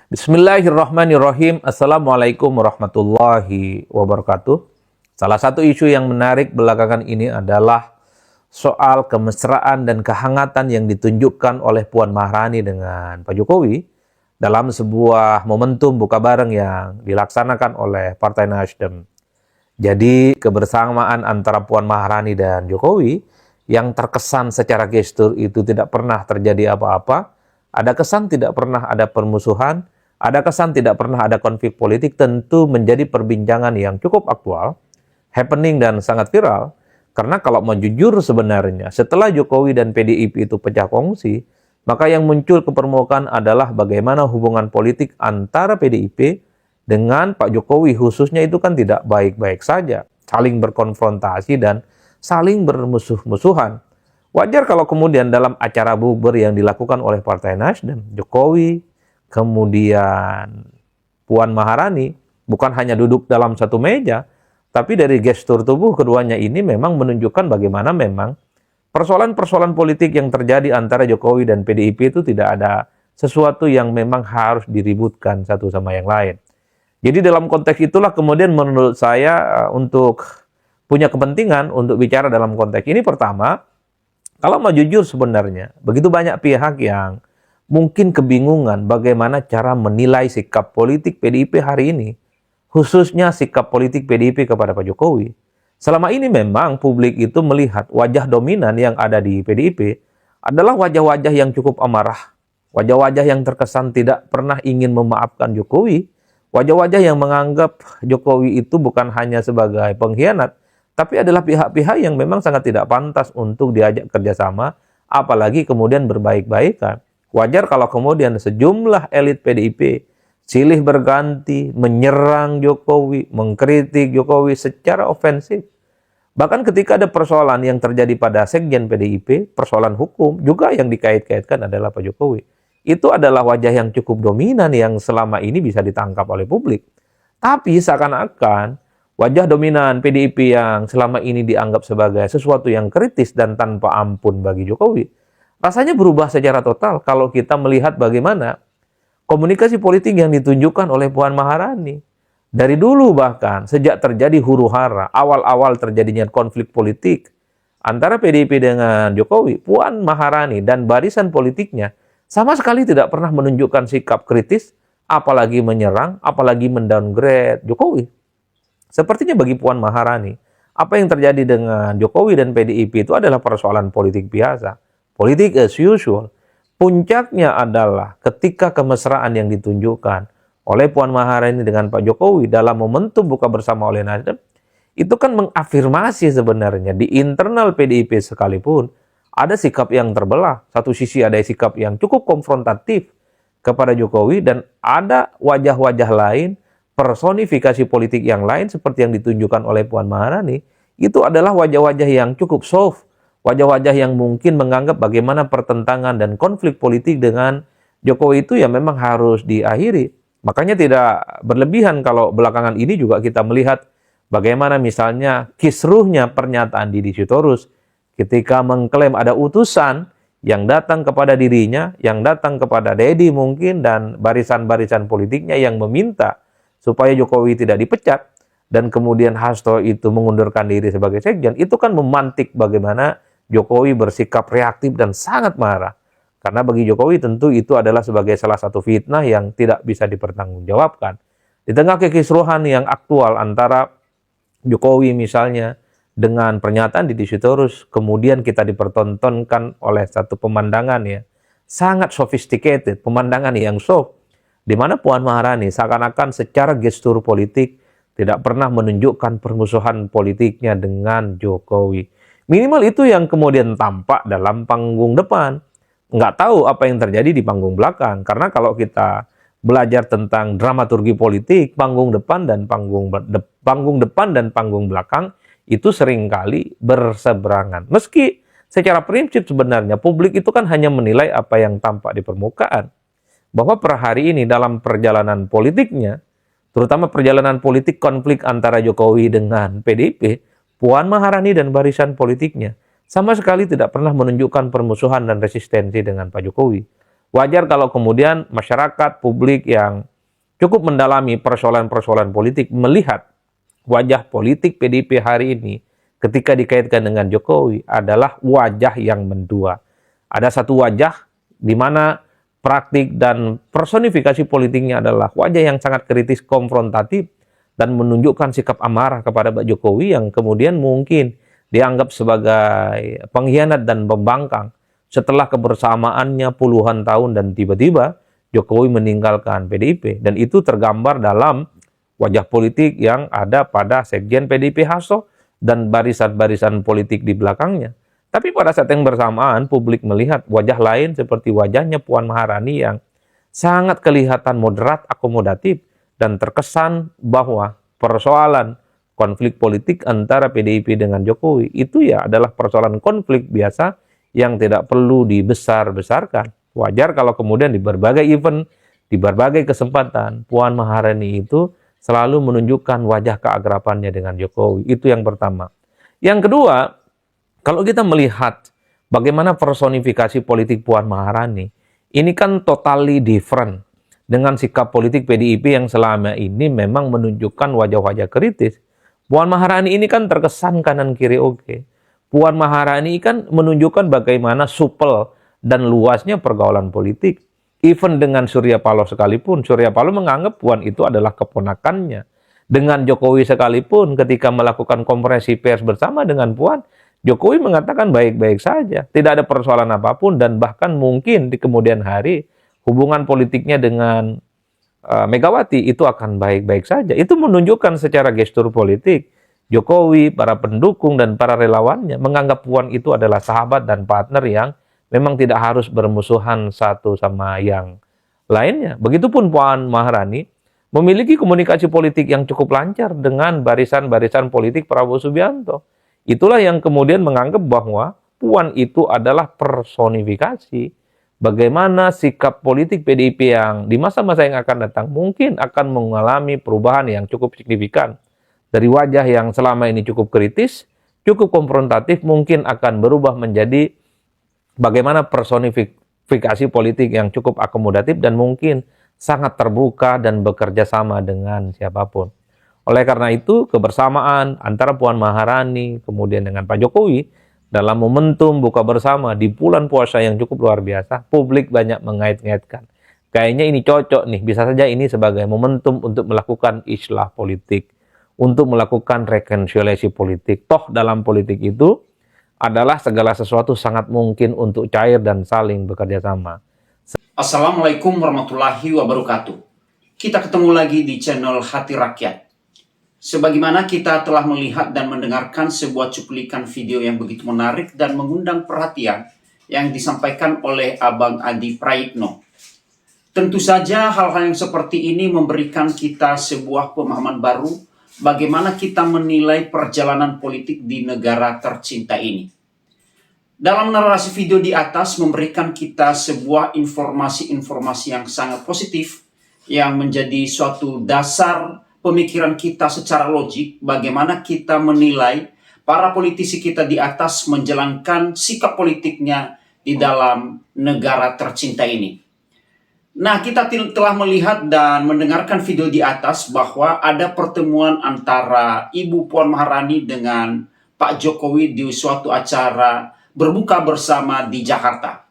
Bismillahirrahmanirrahim. Assalamualaikum warahmatullahi wabarakatuh. Salah satu isu yang menarik belakangan ini adalah soal kemesraan dan kehangatan yang ditunjukkan oleh Puan Maharani dengan Pak Jokowi dalam sebuah momentum buka bareng yang dilaksanakan oleh Partai Nasdem. Jadi kebersamaan antara Puan Maharani dan Jokowi yang terkesan secara gestur itu tidak pernah terjadi apa-apa, ada kesan tidak pernah ada permusuhan, ada kesan tidak pernah ada konflik politik, tentu menjadi perbincangan yang cukup aktual, happening dan sangat viral. Karena kalau mau jujur sebenarnya, setelah Jokowi dan PDIP itu pecah kongsi, maka yang muncul ke permukaan adalah bagaimana hubungan politik antara PDIP dengan Pak Jokowi khususnya itu kan tidak baik-baik saja, saling berkonfrontasi dan saling bermusuh-musuhan. Wajar kalau kemudian dalam acara bukber yang dilakukan oleh Partai Nasdem, Jokowi, kemudian Puan Maharani bukan hanya duduk dalam satu meja, tapi dari gestur tubuh keduanya ini memang menunjukkan bagaimana memang persoalan-persoalan politik yang terjadi antara Jokowi dan PDIP itu tidak ada sesuatu yang memang harus diributkan satu sama yang lain. Jadi dalam konteks itulah kemudian menurut saya untuk punya kepentingan untuk bicara dalam konteks ini. Pertama, kalau mau jujur sebenarnya, begitu banyak pihak yang mungkin kebingungan bagaimana cara menilai sikap politik PDIP hari ini, khususnya sikap politik PDIP kepada Pak Jokowi. Selama ini memang publik itu melihat wajah dominan yang ada di PDIP adalah wajah-wajah yang cukup amarah, wajah-wajah yang terkesan tidak pernah ingin memaafkan Jokowi, wajah-wajah yang menganggap Jokowi itu bukan hanya sebagai pengkhianat, tapi adalah pihak-pihak yang memang sangat tidak pantas untuk diajak kerjasama, apalagi kemudian berbaik-baikan. Wajar kalau kemudian sejumlah elit PDIP silih berganti menyerang Jokowi, mengkritik Jokowi secara ofensif. Bahkan ketika ada persoalan yang terjadi pada sekjen PDIP, persoalan hukum juga yang dikait-kaitkan adalah Pak Jokowi. Itu adalah wajah yang cukup dominan yang selama ini bisa ditangkap oleh publik. Tapi seakan-akan wajah dominan PDIP yang selama ini dianggap sebagai sesuatu yang kritis dan tanpa ampun bagi Jokowi, rasanya berubah secara total kalau kita melihat bagaimana komunikasi politik yang ditunjukkan oleh Puan Maharani. Dari dulu bahkan, sejak terjadi huru-hara, awal-awal terjadinya konflik politik antara PDIP dengan Jokowi, Puan Maharani dan barisan politiknya sama sekali tidak pernah menunjukkan sikap kritis, apalagi menyerang, apalagi mendowngrade Jokowi. Sepertinya bagi Puan Maharani, apa yang terjadi dengan Jokowi dan PDIP itu adalah persoalan politik biasa. Politik as usual. Puncaknya adalah ketika kemesraan yang ditunjukkan oleh Puan Maharani dengan Pak Jokowi dalam momentum buka bersama oleh Nasdem, itu kan mengafirmasi sebenarnya di internal PDIP sekalipun ada sikap yang terbelah. Satu sisi ada sikap yang cukup konfrontatif kepada Jokowi dan ada wajah-wajah lain, personifikasi politik yang lain seperti yang ditunjukkan oleh Puan Maharani, itu adalah wajah-wajah yang cukup soft. Wajah-wajah yang mungkin menganggap bagaimana pertentangan dan konflik politik dengan Jokowi itu ya memang harus diakhiri. Makanya tidak berlebihan kalau belakangan ini juga kita melihat bagaimana misalnya kisruhnya pernyataan Didi Sitorus ketika mengklaim ada utusan yang datang kepada dirinya, yang datang kepada Dedi mungkin dan barisan-barisan politiknya yang meminta supaya Jokowi tidak dipecat dan kemudian Hasto itu mengundurkan diri sebagai sekjen. Itu kan memantik bagaimana Jokowi bersikap reaktif dan sangat marah. Karena bagi Jokowi tentu itu adalah sebagai salah satu fitnah yang tidak bisa dipertanggungjawabkan. Di tengah kekisruhan yang aktual antara Jokowi misalnya dengan pernyataan Didi Sitorus, kemudian kita dipertontonkan oleh satu pemandangan ya sangat sophisticated, pemandangan yang soft, di mana Puan Maharani seakan-akan secara gestur politik tidak pernah menunjukkan permusuhan politiknya dengan Jokowi. Minimal itu yang kemudian tampak dalam panggung depan. Nggak tahu apa yang terjadi di panggung belakang. Karena kalau kita belajar tentang dramaturgi politik, panggung depan dan panggung belakang itu seringkali berseberangan. Meski secara prinsip sebenarnya publik itu kan hanya menilai apa yang tampak di permukaan. Bahwa per hari ini dalam perjalanan politiknya, terutama perjalanan politik konflik antara Jokowi dengan PDIP, Puan Maharani dan barisan politiknya sama sekali tidak pernah menunjukkan permusuhan dan resistensi dengan Pak Jokowi. Wajar kalau kemudian masyarakat, publik yang cukup mendalami persoalan-persoalan politik melihat wajah politik PDIP hari ini ketika dikaitkan dengan Jokowi adalah wajah yang mendua. Ada satu wajah di mana praktik dan personifikasi politiknya adalah wajah yang sangat kritis, konfrontatif, dan menunjukkan sikap amarah kepada Pak Jokowi yang kemudian mungkin dianggap sebagai pengkhianat dan pembangkang setelah kebersamaannya puluhan tahun dan tiba-tiba Jokowi meninggalkan PDIP. Dan itu tergambar dalam wajah politik yang ada pada Sekjen PDIP Hasto dan barisan-barisan politik di belakangnya. Tapi pada saat yang bersamaan, publik melihat wajah lain seperti wajahnya Puan Maharani yang sangat kelihatan moderat, akomodatif, dan terkesan bahwa persoalan konflik politik antara PDIP dengan Jokowi itu ya adalah persoalan konflik biasa yang tidak perlu dibesar-besarkan. Wajar kalau kemudian di berbagai event, di berbagai kesempatan, Puan Maharani itu selalu menunjukkan wajah keakrabannya dengan Jokowi. Itu yang pertama. Yang kedua, kalau kita melihat bagaimana personifikasi politik Puan Maharani, ini kan totally different dengan sikap politik PDIP yang selama ini memang menunjukkan wajah-wajah kritis. Puan Maharani ini kan terkesan kanan kiri oke. Puan Maharani kan menunjukkan bagaimana supel dan luasnya pergaulan politik. Even dengan Surya Paloh sekalipun, Surya Paloh menganggap Puan itu adalah keponakannya. Dengan Jokowi sekalipun ketika melakukan konferensi pers bersama dengan Puan, Jokowi mengatakan baik-baik saja, tidak ada persoalan apapun, dan bahkan mungkin di kemudian hari hubungan politiknya dengan Megawati itu akan baik-baik saja. Itu menunjukkan secara gestur politik Jokowi, para pendukung dan para relawannya menganggap Puan itu adalah sahabat dan partner yang memang tidak harus bermusuhan satu sama yang lainnya. Begitupun Puan Maharani memiliki komunikasi politik yang cukup lancar dengan barisan-barisan politik Prabowo Subianto. Itulah yang kemudian menganggap bahwa Puan itu adalah personifikasi bagaimana sikap politik PDIP yang di masa-masa yang akan datang mungkin akan mengalami perubahan yang cukup signifikan. Dari wajah yang selama ini cukup kritis, cukup konfrontatif, mungkin akan berubah menjadi bagaimana personifikasi politik yang cukup akomodatif dan mungkin sangat terbuka dan bekerja sama dengan siapapun. Oleh karena itu, kebersamaan antara Puan Maharani kemudian dengan Pak Jokowi dalam momentum buka bersama di bulan puasa yang cukup luar biasa, publik banyak mengait-ngaitkan. Kayaknya ini cocok nih, bisa saja ini sebagai momentum untuk melakukan islah politik, untuk melakukan rekonsiliasi politik. Toh dalam politik itu adalah segala sesuatu sangat mungkin untuk cair dan saling bekerja sama. Assalamualaikum warahmatullahi wabarakatuh. Kita ketemu lagi di channel Hati Rakyat. Sebagaimana kita telah melihat dan mendengarkan sebuah cuplikan video yang begitu menarik dan mengundang perhatian yang disampaikan oleh Abang Adi Praitno. Tentu saja hal-hal yang seperti ini memberikan kita sebuah pemahaman baru bagaimana kita menilai perjalanan politik di negara tercinta ini. Dalam narasi video di atas memberikan kita sebuah informasi-informasi yang sangat positif yang menjadi suatu dasar pemikiran kita secara logik bagaimana kita menilai para politisi kita di atas menjalankan sikap politiknya di dalam negara tercinta ini. Nah, kita telah melihat dan mendengarkan video di atas bahwa ada pertemuan antara Ibu Puan Maharani dengan Pak Jokowi di suatu acara berbuka bersama di Jakarta.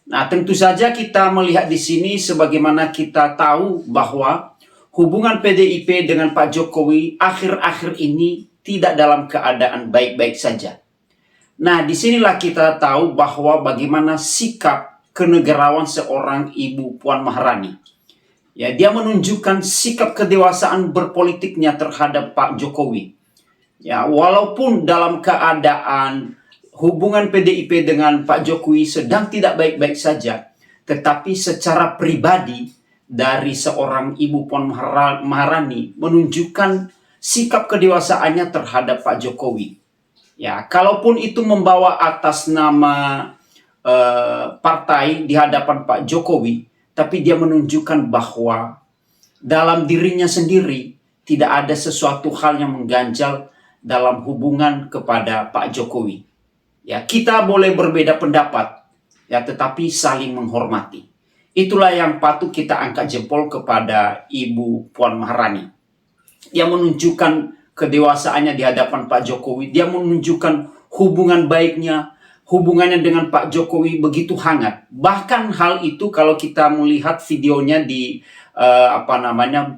Nah, tentu saja kita melihat di sini sebagaimana kita tahu bahwa hubungan PDIP dengan Pak Jokowi akhir-akhir ini tidak dalam keadaan baik-baik saja. Nah, disinilah kita tahu bahwa bagaimana sikap kenegarawan seorang Ibu Puan Maharani. Ya, dia menunjukkan sikap kedewasaan berpolitiknya terhadap Pak Jokowi. Ya, walaupun dalam keadaan hubungan PDIP dengan Pak Jokowi sedang tidak baik-baik saja, tetapi secara pribadi dari seorang Ibu Puan Maharani menunjukkan sikap kedewasaannya terhadap Pak Jokowi. Ya, kalaupun itu membawa atas nama partai di hadapan Pak Jokowi, tapi dia menunjukkan bahwa dalam dirinya sendiri tidak ada sesuatu hal yang mengganjal dalam hubungan kepada Pak Jokowi. Ya, kita boleh berbeda pendapat, ya, tetapi saling menghormati. Itulah yang patut kita angkat jempol kepada Ibu Puan Maharani. Dia menunjukkan kedewasaannya di hadapan Pak Jokowi. Dia menunjukkan hubungan baiknya, hubungannya dengan Pak Jokowi begitu hangat. Bahkan hal itu kalau kita melihat videonya di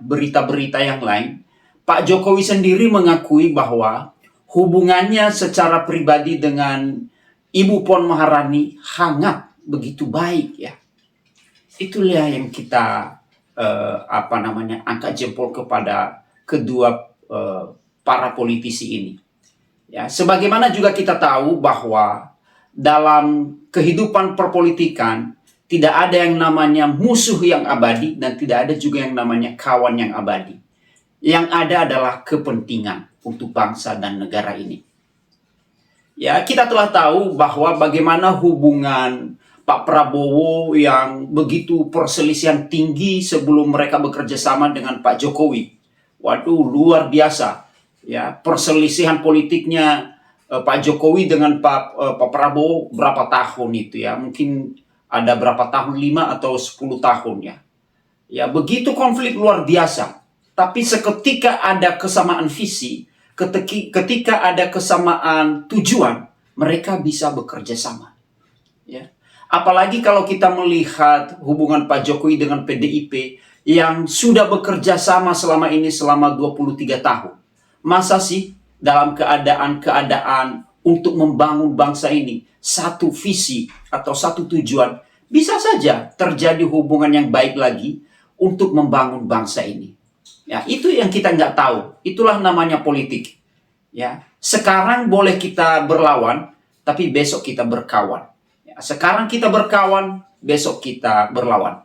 berita-berita yang lain, Pak Jokowi sendiri mengakui bahwa hubungannya secara pribadi dengan Ibu Puan Maharani hangat, begitu baik ya. Itulah yang kita angkat jempol kepada kedua para politisi ini. Ya, sebagaimana juga kita tahu bahwa dalam kehidupan perpolitikan tidak ada yang namanya musuh yang abadi dan tidak ada juga yang namanya kawan yang abadi. Yang ada adalah kepentingan untuk bangsa dan negara ini. Ya, kita telah tahu bahwa bagaimana hubungan Pak Prabowo yang begitu perselisihan tinggi sebelum mereka bekerja sama dengan Pak Jokowi. Waduh, luar biasa. Ya, perselisihan politiknya Pak Jokowi dengan Pak Prabowo berapa tahun itu ya? Mungkin ada berapa tahun, 5 atau 10 tahun ya. Ya, begitu konflik luar biasa. Tapi seketika ada kesamaan visi, ketika ada kesamaan tujuan, mereka bisa bekerja sama. Ya. Apalagi kalau kita melihat hubungan Pak Jokowi dengan PDIP yang sudah bekerja sama selama ini selama 23 tahun. Masa sih dalam keadaan untuk membangun bangsa ini satu visi atau satu tujuan bisa saja terjadi hubungan yang baik lagi untuk membangun bangsa ini. Ya, itu yang kita nggak tahu. Itulah namanya politik. Ya, sekarang boleh kita berlawan, tapi besok kita berkawan. Ya, sekarang kita berkawan, besok kita berlawan.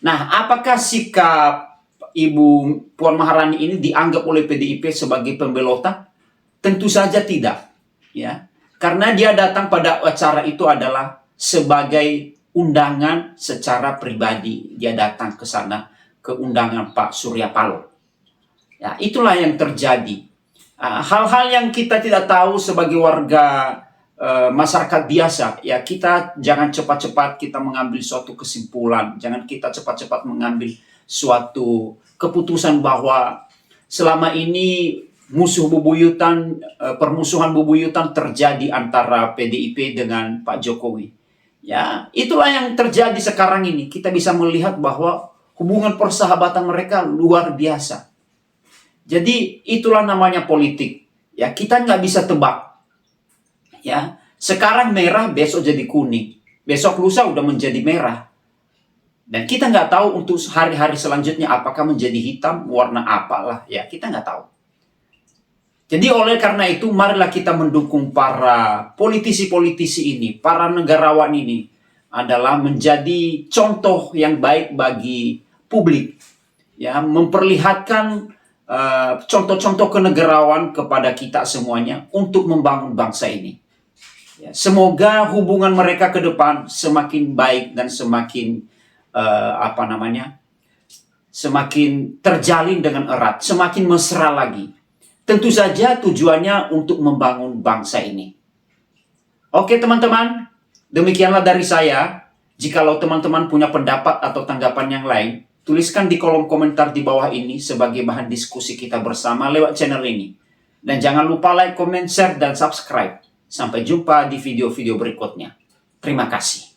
Nah, apakah sikap Ibu Puan Maharani ini dianggap oleh PDIP sebagai pembelota? Tentu saja tidak. Ya, karena dia datang pada acara itu adalah sebagai undangan secara pribadi. Dia datang ke sana ke undangan Pak Surya Paloh. Ya, itulah yang terjadi. Hal-hal yang kita tidak tahu sebagai warga masyarakat biasa, ya kita jangan cepat-cepat kita mengambil suatu kesimpulan, jangan kita cepat-cepat mengambil suatu keputusan bahwa selama ini permusuhan bebuyutan terjadi antara PDIP dengan Pak Jokowi. Ya, itulah yang terjadi sekarang ini. Kita bisa melihat bahwa hubungan persahabatan mereka luar biasa. Jadi itulah namanya politik. Ya, kita nggak bisa tebak. Ya, sekarang merah, besok jadi kuning. Besok lusa udah menjadi merah. Dan kita nggak tahu untuk hari-hari selanjutnya apakah menjadi hitam, warna apalah. Ya, kita nggak tahu. Jadi oleh karena itu, marilah kita mendukung para politisi-politisi ini, para negarawan ini adalah menjadi contoh yang baik bagi publik. Ya, memperlihatkan contoh-contoh kenegarawan kepada kita semuanya untuk membangun bangsa ini. Ya, semoga hubungan mereka ke depan semakin baik dan semakin semakin terjalin dengan erat, semakin mesra lagi. Tentu saja tujuannya untuk membangun bangsa ini. Oke teman-teman, demikianlah dari saya. Jikalau teman-teman punya pendapat atau tanggapan yang lain, tuliskan di kolom komentar di bawah ini sebagai bahan diskusi kita bersama lewat channel ini. Dan jangan lupa like, comment, share, dan subscribe. Sampai jumpa di video-video berikutnya. Terima kasih.